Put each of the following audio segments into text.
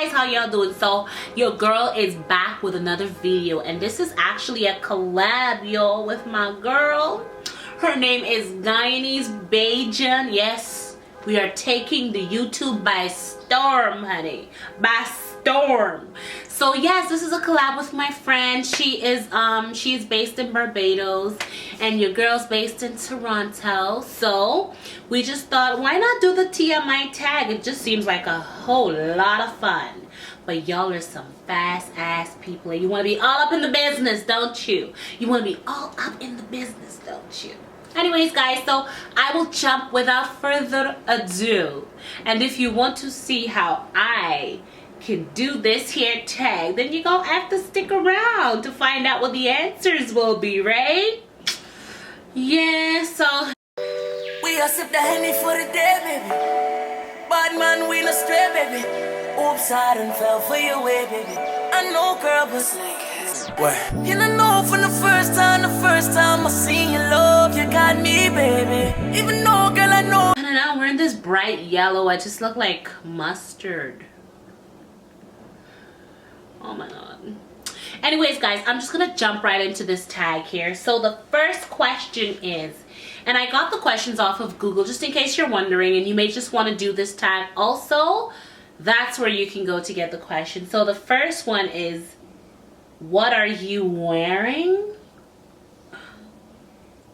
guys, how y'all doing? So your girl is back with another video, and this is actually a collab, y'all, with my girl. Her name is Guyanese Bajan. Yes, we are taking the YouTube by storm, honey, by storm. So yes, this is a collab with my friend. She is based in Barbados, and your girl's based in Toronto. So we just thought, why not do the TMI tag? It just seems like a whole lot of fun. But y'all are some fast ass people, and you want to be all up in the business, don't you? You want to be all up in the business, don't you? Anyways, guys, so I will jump without further ado. And if you want to see how I can do this here tag, then you're gonna have to stick around to find out what the answers will be, right? Yeah, so we are sip the Henny for the day, baby. Bad man, we no stray, baby. Oops, I done fell for your way, baby. I know, girl, but what? You don't know from the first time I seen your love, you got me, baby. Even though, girl, I know. I don't know, I'm wearing this bright yellow. I just look like mustard. Oh my god. Anyways, guys, I'm just gonna jump right into this tag here. So the first question is, and I got the questions off of Google just in case you're wondering, and you may just want to do this tag also. That's where you can go to get the question. So the first one is, what are you wearing?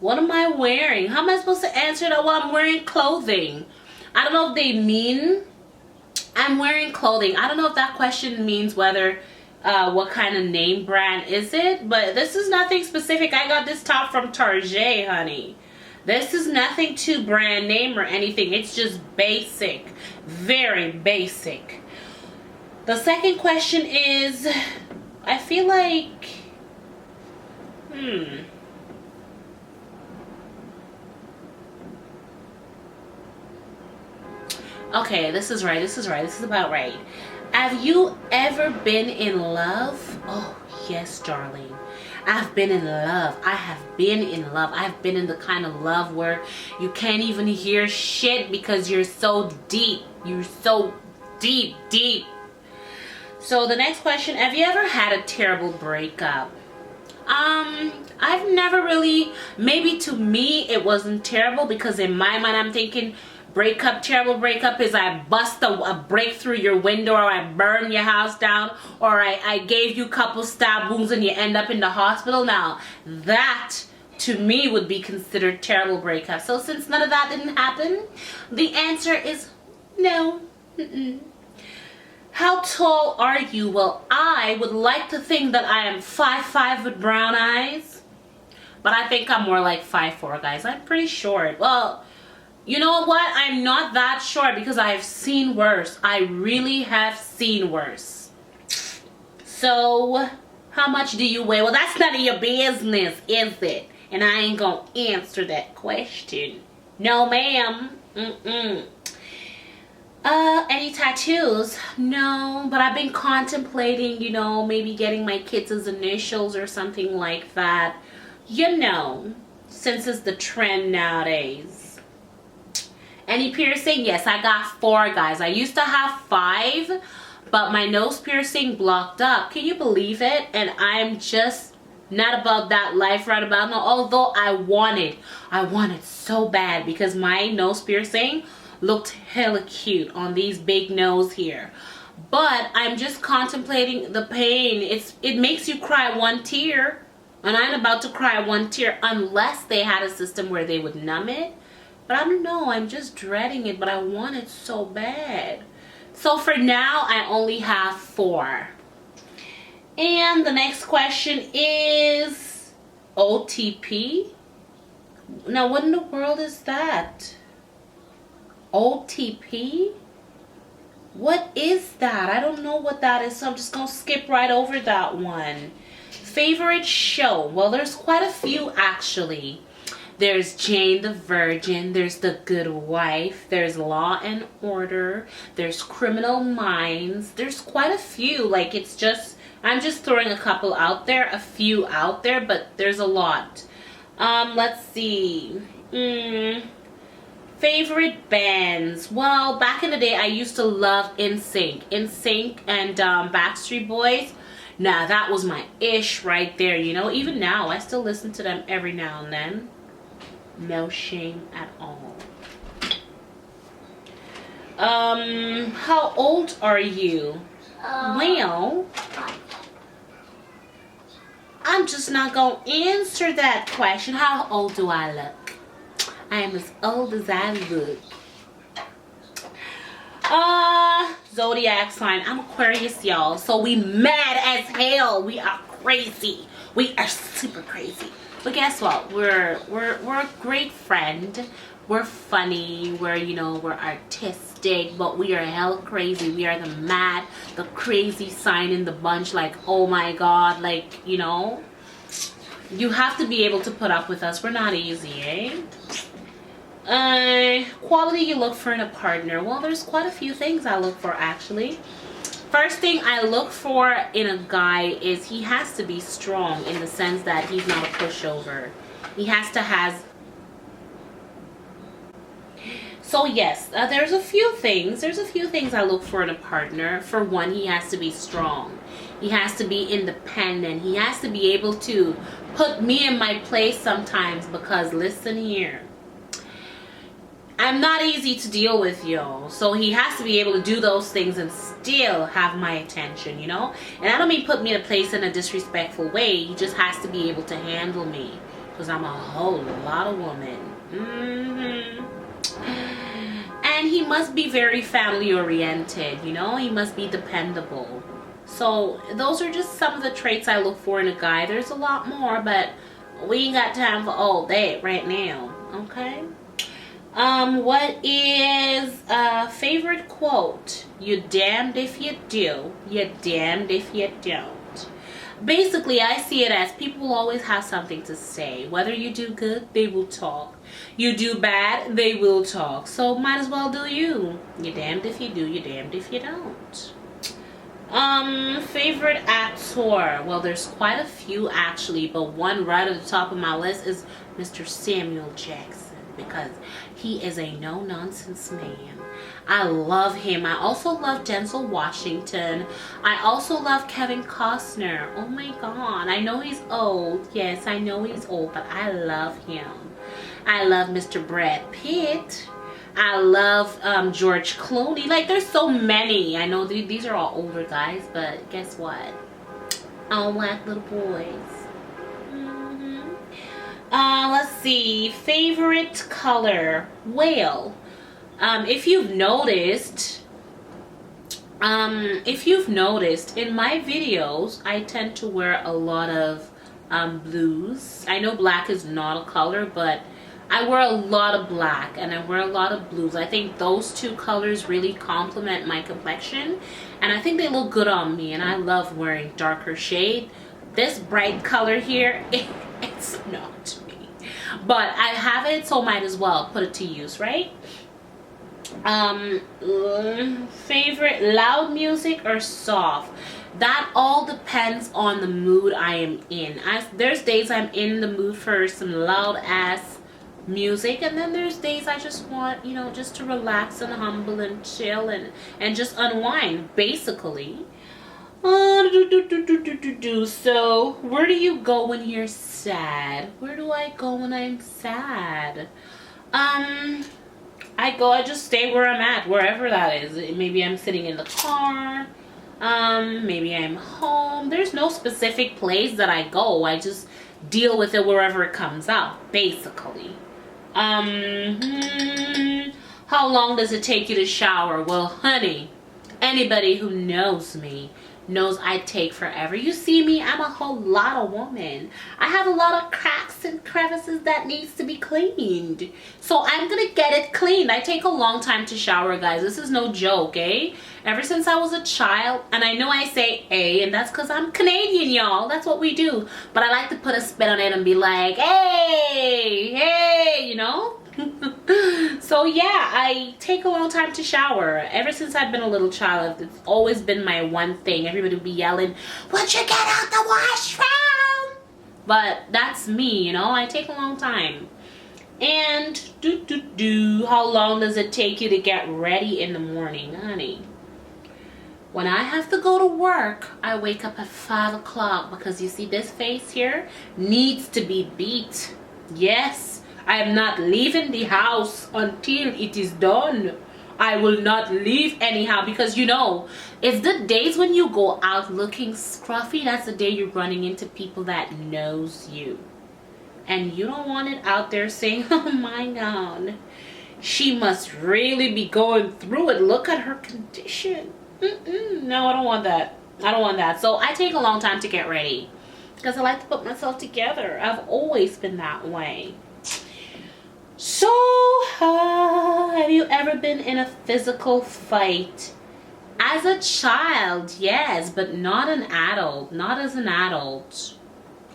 What am I wearing? How am I supposed to answer that? Well, I'm wearing clothing. I don't know if they mean I'm wearing clothing. I don't know if that question means whether what kind of name brand is it, but this is nothing specific. I got this top from Target, honey. This is nothing too brand name or anything. It's just basic, very basic. The second question is, I feel like okay, this is right. This is about right. Have you ever been in love? Oh, yes, darling. I've been in love. I have been in love. I've been in the kind of love where you can't even hear shit because you're so deep. You're so deep, deep. So the next question, have you ever had a terrible breakup? I've never really, maybe to me it wasn't terrible because in my mind I'm thinking terrible breakup is I bust a break through your window, or I burn your house down, or I gave you a couple stab wounds and you end up in the hospital. Now that to me would be considered terrible breakup. So since none of that didn't happen, the answer is no. How tall are you? Well, I would like to think that I am 5'5" with brown eyes, but I think I'm more like 5'4", guys. I'm pretty short. Well, you know what? I'm not that short because I've seen worse. I really have seen worse. So, how much do you weigh? Well, that's none of your business, is it? And I ain't gonna answer that question. No, ma'am. Any tattoos? No, but I've been contemplating, you know, maybe getting my kids' initials or something like that. You know, since it's the trend nowadays. Any piercing? Yes, I got 4, guys. I used to have 5, but my nose piercing blocked up. Can you believe it? And I'm just not about that life right about now. Although I wanted so bad because my nose piercing looked hella cute on these big nose here. But I'm just contemplating the pain. It makes you cry one tear, and I'm about to cry one tear unless they had a system where they would numb it. But I don't know, I'm just dreading it, but I want it so bad. So for now, I only have 4. And the next question is OTP. Now, what in the world is that? OTP? What is that? I don't know what that is, so I'm just gonna skip right over that one. Favorite show? Well, there's quite a few actually. There's Jane the Virgin, there's The Good Wife, there's Law and Order, there's Criminal Minds. There's quite a few. Like, it's just, I'm just throwing a couple out there, a few out there, but there's a lot. Let's see. Favorite bands? Well, back in the day, I used to love NSYNC and Backstreet Boys. Now that was my ish right there, you know. Even now, I still listen to them every now and then. No shame at all. How old are you? Well, I'm just not gonna answer that question. How old do I look? I am as old as I look. Zodiac sign. I'm Aquarius, y'all. So we mad as hell. We are crazy. We are super crazy. But guess what? We're a great friend. We're funny. We're artistic, but we are hell crazy. We are the crazy sign in the bunch. Like, oh my God, like, you know, you have to be able to put up with us. We're not easy, eh? Quality you look for in a partner. Well, there's quite a few things I look for, actually. First thing I look for in a guy is he has to be strong, in the sense that he's not a pushover. He has to have... So yes, there's a few things I look for in a partner. For one, he has to be strong. He has to be independent. He has to be able to put me in my place sometimes, because listen here, I'm not easy to deal with, y'all. So he has to be able to do those things and still have my attention, you know? And I don't mean put me in a place in a disrespectful way. He just has to be able to handle me, because I'm a whole lot of woman. And he must be very family oriented, you know? He must be dependable. So those are just some of the traits I look for in a guy. There's a lot more, but we ain't got time for all that right now, okay? What is favorite quote? You're damned if you do, you're damned if you don't. Basically, I see it as people will always have something to say. Whether you do good, they will talk. You do bad, they will talk. So might as well do you. You're damned if you do, you're damned if you don't. Favorite actor? Well, there's quite a few actually, but one right at the top of my list is Mr. Samuel Jackson, because he is a no-nonsense man. I love him. I also love Denzel Washington. I also love Kevin Costner. Oh my God. I know he's old. Yes, I know he's old, but I love him. I love Mr. Brad Pitt. I love George Clooney. Like, there's so many. I know these are all older guys, but guess what? I don't like little boys. Let's see. Favorite color? Well, if you've noticed, in my videos, I tend to wear a lot of blues. I know black is not a color, but I wear a lot of black and I wear a lot of blues. I think those two colors really complement my complexion, and I think they look good on me, and I love wearing darker shade. This bright color here, it's not me, but I have it, so might as well put it to use, right? Favorite loud music or soft? That all depends on the mood I am in. There's days I'm in the mood for some loud ass music, and then there's days I just want, you know, just to relax and humble and chill and just unwind, basically. So where do you go when you're sad? Where do I go when I'm sad? I just stay where I'm at, wherever that is. Maybe I'm sitting in the car, maybe I'm home. There's no specific place that I go. I just deal with it wherever it comes out, basically. How long does it take you to shower? Well, honey, anybody who knows me knows I take forever. You see me, I'm a whole lot of woman. I have a lot of cracks and crevices that needs to be cleaned, so I'm gonna get it cleaned. I take a long time to shower, guys. This is no joke, eh? Ever since I was a child, and I know I say and that's because I'm Canadian, y'all. That's what we do. But I like to put a spin on it and be like, hey, you know? So yeah, I take a long time to shower. Ever since I've been a little child, it's always been my one thing. Everybody would be yelling, would you get out the washroom? But that's me, you know? I take a long time. And how long does it take you to get ready in the morning, honey? When I have to go to work, I wake up at 5 o'clock because you see this face here needs to be beat. Yes, I am not leaving the house until it is done. I will not leave anyhow because you know, it's the days when you go out looking scruffy, that's the day you're running into people that knows you. And you don't want it out there saying, oh my God, she must really be going through it. Look at her condition. No, I don't want that. I don't want that. So I take a long time to get ready because I like to put myself together. I've always been that way. So, have you ever been in a physical fight? As a child, yes, but not an adult. Not as an adult.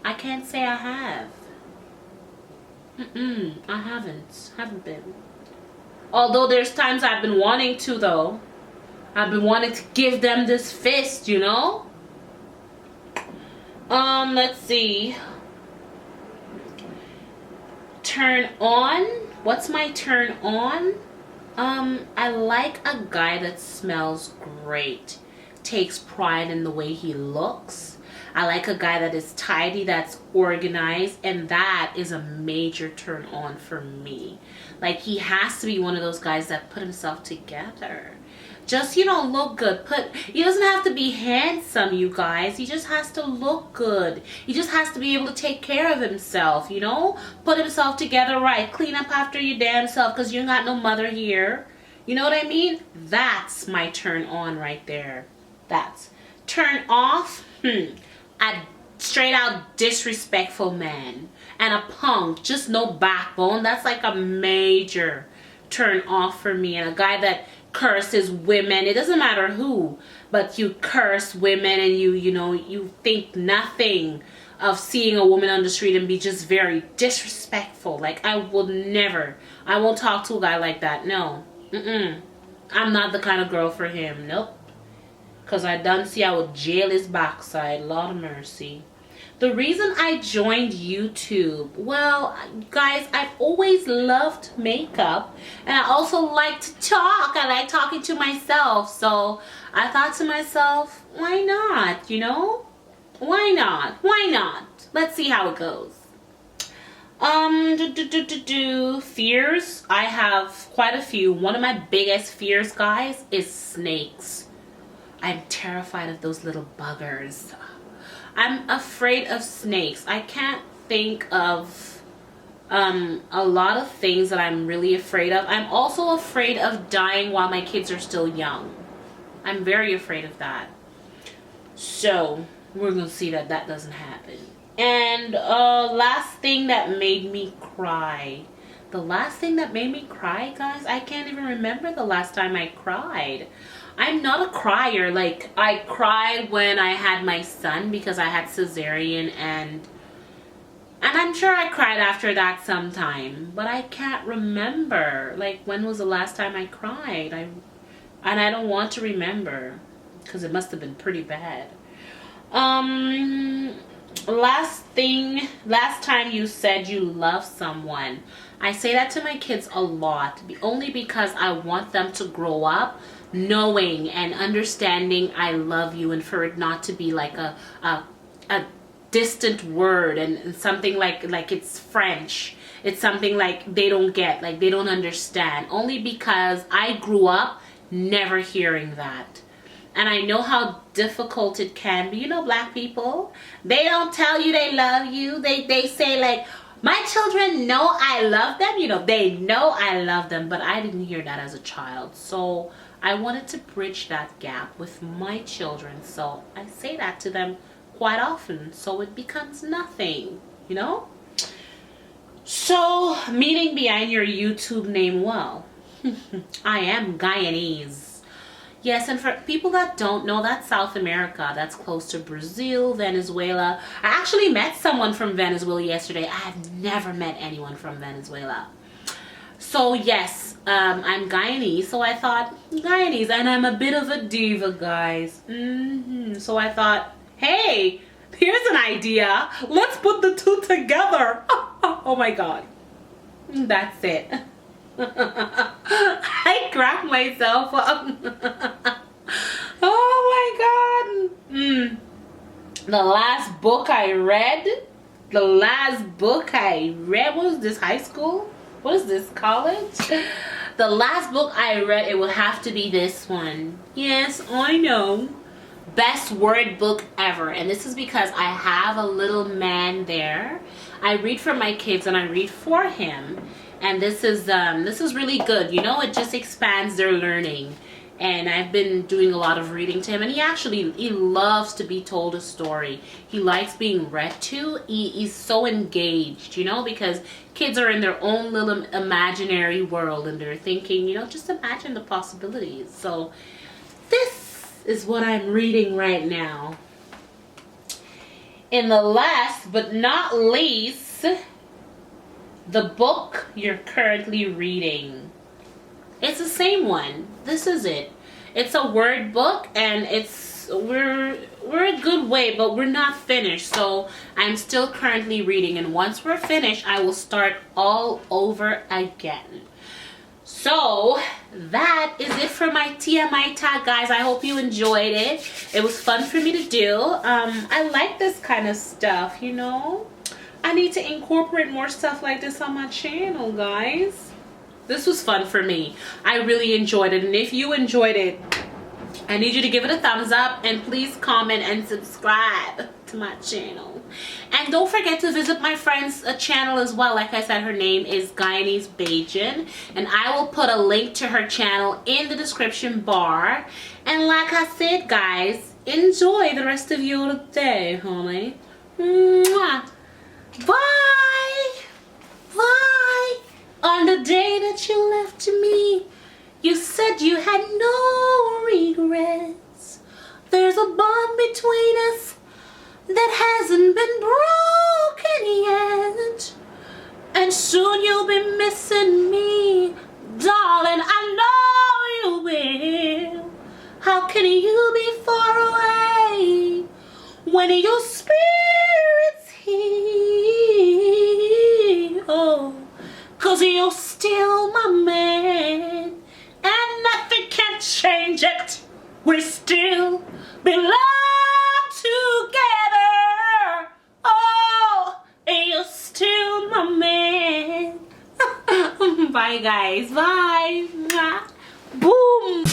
I can't say I have. I haven't been. Although there's times I've been wanting to though. I've been wanting to give them this fist, you know? Let's see. Turn on. What's my turn on? I like a guy that smells great. Takes pride in the way he looks. I like a guy that is tidy, that's organized, and that is a major turn on for me. Like, he has to be one of those guys that put himself together. Just, you know, look good. He doesn't have to be handsome, you guys. He just has to look good. He just has to be able to take care of himself, you know? Put himself together right. Clean up after your damn self because you ain't got no mother here. You know what I mean? That's my turn on right there. That's. Turn off? A straight out disrespectful man. And a punk. Just no backbone. That's like a major turn off for me. And a guy that curses women, it doesn't matter who, but you curse women and you know, you think nothing of seeing a woman on the street and be just very disrespectful. Like, I won't talk to a guy like that. No. I'm not the kind of girl for him. Nope. Because I done see I would jail his backside. Lord of mercy. The reason I joined YouTube, well, guys, I've always loved makeup. And I also like to talk. I like talking to myself. So I thought to myself, why not, you know? Why not? Why not? Let's see how it goes. Fears. I have quite a few. One of my biggest fears, guys, is snakes. I'm terrified of those little buggers. I'm afraid of snakes. I can't think of a lot of things that I'm really afraid of. I'm also afraid of dying while my kids are still young. I'm very afraid of that. So we're gonna see that that doesn't happen. And last thing that made me cry. The last thing that made me cry, guys, I can't even remember the last time I cried. I'm not a crier. Like, I cried when I had my son because I had cesarean, and I'm sure I cried after that sometime, but I can't remember. Like, when was the last time I cried? And I don't want to remember because it must have been pretty bad. Last time you said you love someone. I say that to my kids a lot, only because I want them to grow up knowing and understanding I love you, and for it not to be like a distant word and something like it's French. It's something like they don't get, like they don't understand, only because I grew up never hearing that. And I know how difficult it can be. You know, black people, they don't tell you they love you. They say like, my children know I love them. You know, they know I love them, but I didn't hear that as a child. So I wanted to bridge that gap with my children. So I say that to them quite often. So it becomes nothing, you know? So, meaning behind your YouTube name, well, I am Guyanese. Yes, and for people that don't know, that's South America. That's close to Brazil, Venezuela. I actually met someone from Venezuela yesterday. I have never met anyone from Venezuela. So yes, I'm Guyanese. So I thought, Guyanese, and I'm a bit of a diva, guys. So I thought, hey, here's an idea. Let's put the two together. Oh my God. That's it. I cracked myself up. Oh my god. The last book I read, what was this, high school? What is this, college? The last book I read, it would have to be this one. Yes, I know. Best word book ever. And this is because I have a little man there. I read for my kids and I read for him. And this is really good. You know, it just expands their learning. And I've been doing a lot of reading to him, and he loves to be told a story. He likes being read to. He's so engaged, you know, because kids are in their own little imaginary world and they're thinking, you know, just imagine the possibilities. So this is what I'm reading right now. In the last but not least, the book you're currently reading. It's the same one. This is it. It's a word book, and we're a good way, but we're not finished. So I'm still currently reading, and once we're finished, I will start all over again. So that is it for my TMI tag, guys. I hope you enjoyed it. It was fun for me to do. I like this kind of stuff, you know. I need to incorporate more stuff like this on my channel, guys. This was fun for me. I really enjoyed it. And if you enjoyed it, I need you to give it a thumbs up. And please comment and subscribe to my channel. And don't forget to visit my friend's channel as well. Like I said, her name is Guyanese Bajan. And I will put a link to her channel in the description bar. And like I said, guys, enjoy the rest of your day, honey. Mwah. Bye. Bye. On the day that you left me, you said you had no regrets. There's a bond between us that hasn't been broken yet. And soon you'll be missing me, darling, I know you will. How can you be far away when your spirit's here? Oh, 'cause you're still my man, and nothing can change it. We still belong together. Oh, you're still my man. Bye, guys. Bye. Boom.